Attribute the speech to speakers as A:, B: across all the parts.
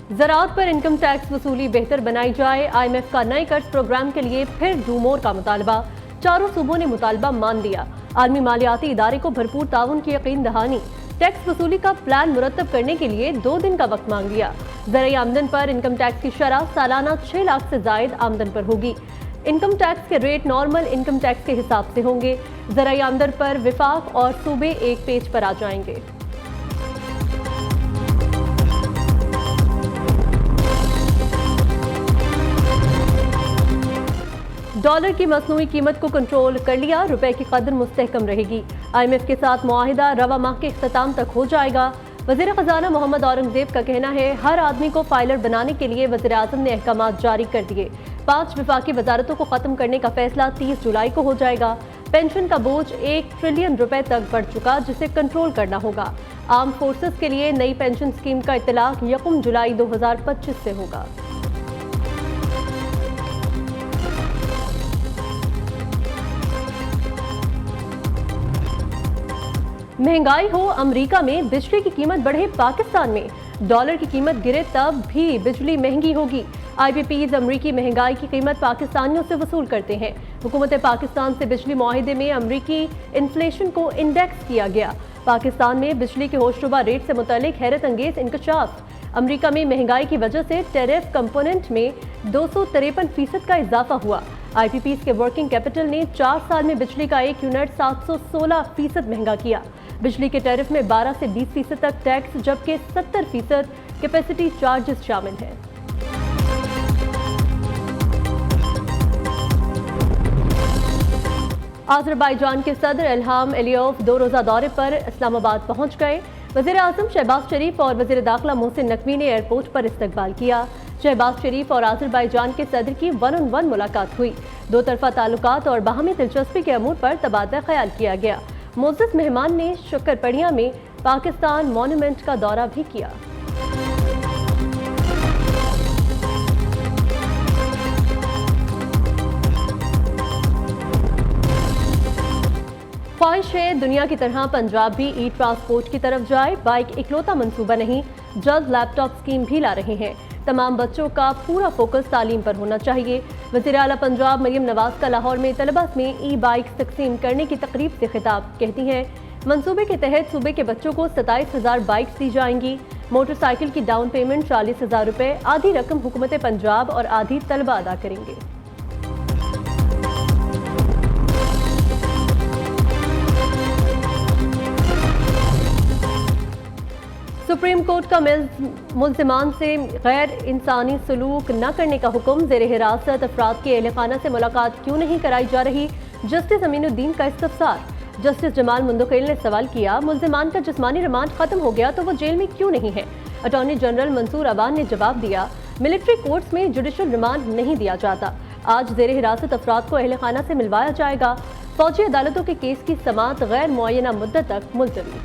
A: ज़राअत पर income tax वसूली बेहतर बनाई जाए। IMF का नए कर्ज प्रोग्राम के लिए फिर डू मोर का मुतालबा। चारों सूबों ने मुतालबा मान लिया। आलमी मालियाती इदारे को भरपूर ताउन की यकीन दहानी। टैक्स वसूली का प्लान मुरतब करने के लिए 2 दिन का वक्त मांग लिया। ज़राई आमदन पर इनकम टैक्स की शरह सालाना 6 लाख से जायद आमदन पर होगी। इनकम टैक्स के रेट नॉर्मल इनकम टैक्स के हिसाब से होंगे। ज़राई आमदन पर विफाक और सूबे एक पेज पर आ जाएंगे। डॉलर की मसनूई कीमत को कंट्रोल कर लिया। रुपए की कदर मुस्तहकम रहेगी। IMF के साथ मुआहिदा रवा माह के इख्तिताम तक हो जाएगा। वज़ीर ख़जाना मोहम्मद औरंगज़ेब का कहना है, हर आदमी को फाइलर बनाने के लिए वज़ीर आज़म ने अहकामात जारी कर दिए। 5 विफाकी वजारतों को ख़त्म करने का फैसला 30 जुलाई को हो जाएगा। पेंशन का बोझ 1 ट्रिलियन रुपए तक बढ़ चुका, जिसे कंट्रोल करना होगा। आर्म फोर्सेस के लिए नई पेंशन स्कीम का इतलाक 1 जुलाई 2025 से होगा। महंगाई हो अमेरिका में, बिजली की कीमत बढ़े पाकिस्तान में। डॉलर की कीमत गिरे तब भी बिजली महंगी होगी। IPPs अमरीकी महंगाई की कीमत पाकिस्तानियों से वसूल करते हैं। हुकूमत पाकिस्तान से बिजली मुआहिदे में अमरीकी इन्फ्लेशन को इंडेक्स किया गया। पाकिस्तान में बिजली के होशरुबा रेट से मुतल्लिक हैरत अंगेज इंकशाफ। अमरीका में महंगाई की वजह से टैरिफ कंपोनेंट में 253% का इजाफा हुआ। IPPs के वर्किंग कैपिटल ने 4 साल में बिजली का 1 यूनिट 716% महंगा किया। बिजली के टैरिफ में 12 से 20% तक टैक्स, जबकि 70% कैपेसिटी चार्जेस शामिल हैं। अज़रबैजान के सदर इल्हाम अलियोव 2 रोज़ा दौरे पर इस्लामाबाद पहुंच गए। वज़ीर आज़म शहबाज शरीफ और वज़ीर दाखिला मोहसिन नकवी ने एयरपोर्ट पर इस्तकबाल किया। शहबाज शरीफ और अज़रबैजान के सदर की 1-on-1 मुलाकात हुई। 2 तरफ़ा ताल्लुकात और बाहमी दिलचस्पी के अमूर पर तबादला ख्याल किया गया। मोअज़्ज़ज़ मेहमान ने शक्करपड़िया में पाकिस्तान मॉन्यूमेंट का दौरा भी किया। ख्वाहिश है दुनिया की तरह पंजाब भी ई ट्रांसपोर्ट की तरफ जाए। बाइक इकलौता मंसूबा नहीं, जल्द लैपटॉप स्कीम भी ला रहे हैं। तमाम बच्चों का पूरा फोकस तालीम पर होना चाहिए। वज़ीर आला पंजाब मरियम नवाज का लाहौर में तलबा में ई बाइक तकसीम करने की तकरीब से खिताब। कहती हैं, मंसूबे के तहत सूबे के बच्चों को 27,000 बाइक्स दी जाएंगी। मोटरसाइकिल की डाउन पेमेंट 40,000 रुपए, आधी रकम हुकूमत पंजाब और आधी तलबा अदा करेंगे। सुप्रीम कोर्ट का मुल्ज़िमान से गैर इंसानी सलूक न करने का हुक्म। ज़ेर हिरासत अफराद के अहलखाना से मुलाकात क्यों नहीं कराई जा रही, जस्टिस अमीनुद्दीन का इस्तफसार। जस्टिस जमाल मुंदकिल ने सवाल किया, मुल्ज़िमान का जिस्मानी रिमांड खत्म हो गया तो वो जेल में क्यों नहीं है। अटॉर्नी जनरल मंसूर अवान ने जवाब दिया, मिलिट्री कोर्ट्स में जुडिशल रिमांड नहीं दिया जाता। आज ज़ेर हिरासत अफराद को अहलखाना से मिलवाया जाएगा। फौजी अदालतों के केस की समाअत गैर मुअय्यना मुद्दत तक मुलतवी।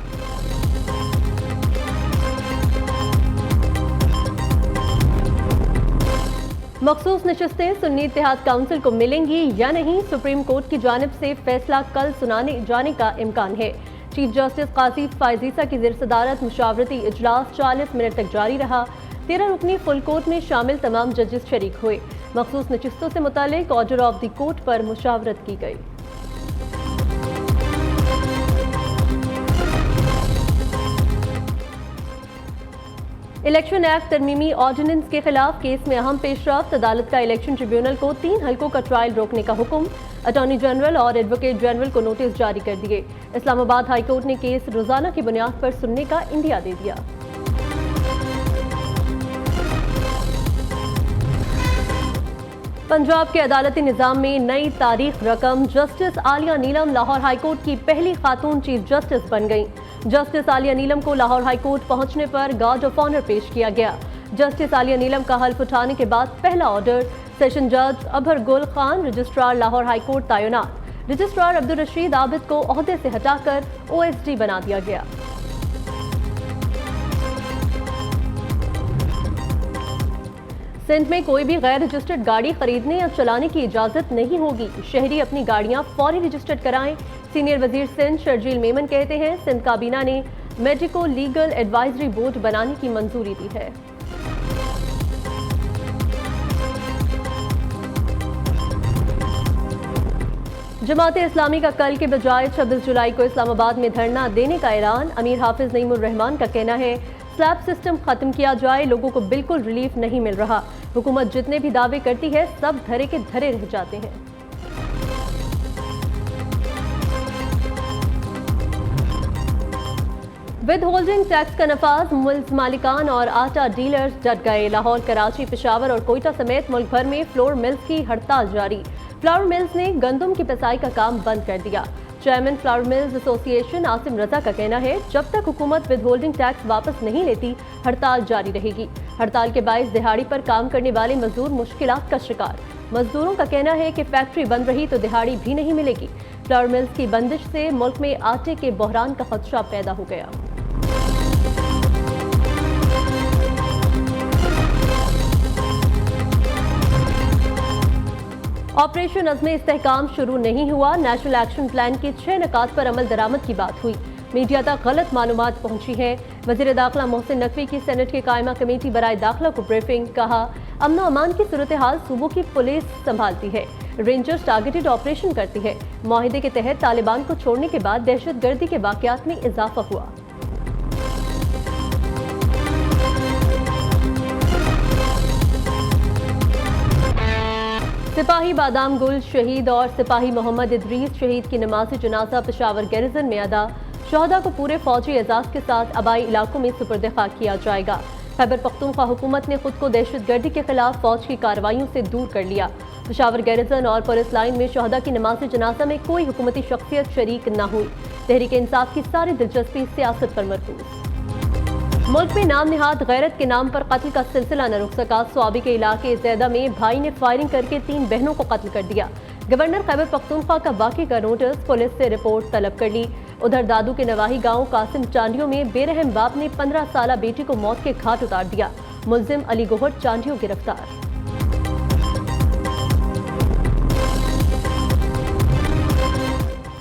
A: मखसूस नशिस्तें सुन्नी इत्तेहाद काउंसिल को मिलेंगी या नहीं, सुप्रीम कोर्ट की जानिब से फैसला कल सुनाने जाने का इम्कान है। चीफ जस्टिस काजी फायजीसा की ज़ेर सदारत मुशावरती इजलास 40 मिनट तक जारी रहा। 13 रुकनी फुल कोर्ट में शामिल तमाम जजेस शरीक हुए। मखसूस नशिस्तों से मुतालिक ऑर्डर ऑफ द कोर्ट पर मुशावरत की गई। इलेक्शन एक्ट तरमीमी ऑर्डिनेंस के खिलाफ केस में अहम पेशरफ्त। अदालत का इलेक्शन ट्रिब्यूनल को 3 हलकों का ट्रायल रोकने का हुक्म। अटॉर्नी जनरल और एडवोकेट जनरल को नोटिस जारी कर दिए। इस्लामाबाद हाई कोर्ट ने केस रोजाना की बुनियाद पर सुनने का इंदिया दे दिया। पंजाब के अदालती निज़ाम में नई तारीख रकम। जस्टिस आलिया नीलम लाहौर हाई कोर्ट की पहली खातून चीफ जस्टिस बन गईं। जस्टिस आलिया नीलम को लाहौर हाई कोर्ट पहुंचने पर गार्ड ऑफ ऑनर पेश किया गया। जस्टिस आलिया नीलम का हल्फ उठाने के बाद पहला ऑर्डर। सेशन जज अभर गुल Khan registrar Lahore high court तैनात। रजिस्ट्रार अब्दुल रशीद आबिद को ओहदे से हटाकर OSD बना दिया गया। सिंध में कोई भी गैर रजिस्टर्ड गाड़ी खरीदने या चलाने की इजाजत नहीं होगी। शहरी अपनी गाड़ियां फौरी रजिस्टर्ड कराएं। सीनियर वजीर सिंध शर्जील मेमन कहते हैं, सिंध काबीना ने मेडिको लीगल एडवाइजरी बोर्ड बनाने की मंजूरी दी है। जमात इस्लामी का कल के बजाय 26 जुलाई को इस्लामाबाद में धरना देने का ऐलान। अमीर हाफिज नईमुर रहमान का कहना है स्लैब सिस्टम खत्म किया जाए, लोगों को बिल्कुल रिलीफ नहीं मिल रहा। हुकूमत जितने भी दावे करती है सब धरे के धरे रह जाते हैं। विद होल्डिंग टैक्स का नफाज, मिल्स मालिकान और आटा डीलर्स डट गए। लाहौर, कराची, पेशावर और कोयटा समेत मुल्क भर में फ्लोर मिल्स की हड़ताल जारी। फ्लावर मिल्स ने गंदम की पिसाई का काम बंद कर दिया। Chairman flour mills association Asim Raza का कहना है जब तक हुकूमत विद होल्डिंग टैक्स वापस नहीं लेती हड़ताल जारी रहेगी। हड़ताल के बायस दिहाड़ी पर काम करने वाले मजदूर मुश्किलात का शिकार। मजदूरों का कहना है कि फैक्ट्री बंद रही तो दिहाड़ी भी नहीं मिलेगी। फ्लावर मिल्स की बंदिश से मुल्क में आटे के बहरान का खदशा पैदा हो गया। ऑपरेशन अज़्म इस्तेहकाम शुरू नहीं हुआ। नेशनल एक्शन प्लान के 6 निकात पर अमल दरामद की बात हुई। मीडिया तक गलत मालूमात पहुंची है। वज़ीर दाखिला मोहसिन नकवी की सेनेट की कायमा कमेटी बराए दाखिला को ब्रीफिंग। कहा अमन व अमान की सूरत हाल सूबों की पुलिस संभालती है, रेंजर्स टारगेटेड ऑपरेशन करती है। माहिदे के तहत तालिबान को छोड़ने के बाद दहशत गर्दी के वाक़यात में इजाफा हुआ। सिपाही बादाम गुल शहीद और सिपाही मोहम्मद इदरीस शहीद की नमाज जनाजा पेशावर गैरिजन में अदा। शहदा को पूरे फौजी एजाज के साथ आबाई इलाकों में सुपुर्द खाक किया जाएगा। खैबर पख्तूनख्वा हुकूमत ने खुद को दहशत गर्दी के खिलाफ फौज की कार्रवाइयों से दूर कर लिया। पेशावर गैरिजन और पुलिस लाइन में शहदा की नमाज जनाजा में कोई हुकूमती शख्सियत शरीक न हुई। तहरीक इंसाफ की सारी दिलचस्पी सियासत पर मरकूज। मुल्क में नाम निहाद गैरत के नाम पर कत्ल का सिलसिला न रुक सका। स्वाबी के इलाके जैदा में भाई ने फायरिंग करके 3 बहनों को कत्ल कर दिया। गवर्नर खैबर पख्तूनख्वा का वाक़े का नोटिस, पुलिस से रिपोर्ट तलब कर ली। उधर दादू के नवाही गांव कासिम चांडियों में बेरहम बाप ने 15 साला बेटी को मौत के घाट उतार दिया। मुलजिम अली गोहर चांडियों गिरफ्तार।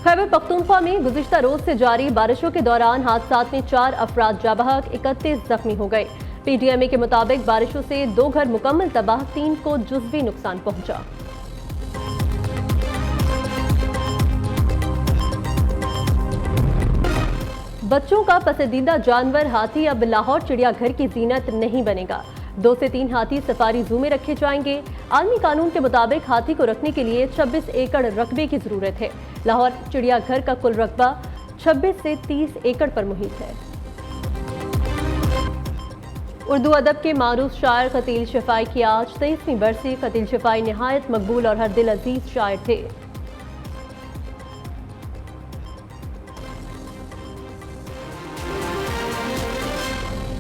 A: खैबर पख्तूनख्वा में गुज़िश्ता रोज से जारी बारिशों के दौरान हादसात में 4 अफराद जाँ बहक, 31 जख्मी हो गए। पीटीएमए के मुताबिक बारिशों से 2 घर मुकम्मल तबाह, 3 को जुज़वी नुकसान पहुंचा। बच्चों का पसंदीदा जानवर हाथी अब लाहौर चिड़ियाघर की जीनत नहीं बनेगा। 2 से 3 हाथी सफारी जू में रखे जाएंगे। आलमी कानून के मुताबिक हाथी को रखने के लिए 26 एकड़ रकबे की जरूरत है। लाहौर चिड़ियाघर का कुल रकबा 26 से 30 एकड़ पर मुहित है। उर्दू अदब के मारूफ शायर खतील शफाई की आज 23वीं बरसी। खतील शफाई निहायत मकबूल और हर दिल अजीज शायर थे।